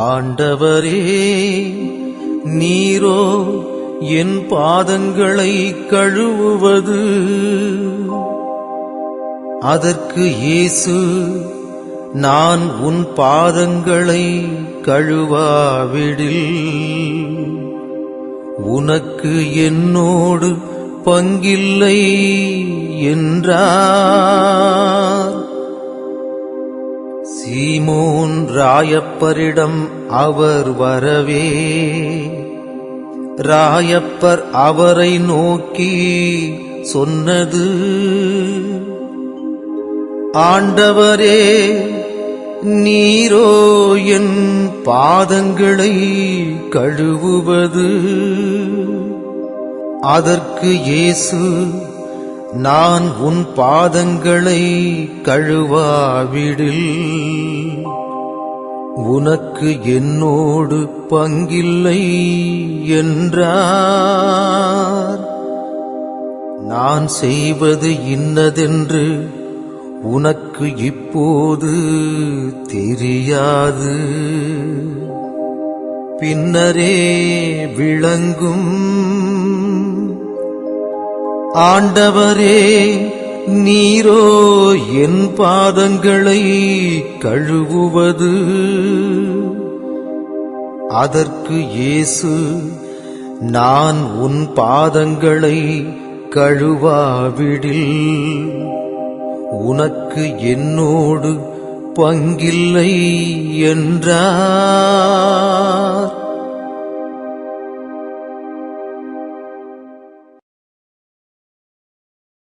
ஆண்டவரே, நீரோ என் பாதங்களை கழுவுவது. அதற்கு இயேசு, நான் உன் பாதங்களை கழுவாவிடில் உனக்கு என்னோடு பங்கில்லை என்றார். சீமோன் ராயப்பரிடம் அவர் வரவே, ராயப்பர் அவரை நோக்கி சொன்னது, ஆண்டவரே, நீரோ என் பாதங்களை கழுவுவது. அதற்கு இயேசு, நான் உன் பாதங்களை கழுவாவிடில் உனக்கு என்னோடு பங்கில்லை என்றார். நான் செய்வது இன்னதென்று உனக்கு இப்போது தெரியாது, பின்னரே விளங்கும். ஆண்டவரே, நீரோ என் பாதங்களை கழுவுவது. அதற்கு இயேசு, நான் உன் பாதங்களை கழுவாவிடில் உனக்கு என்னோடு பங்கில்லை என்றார்.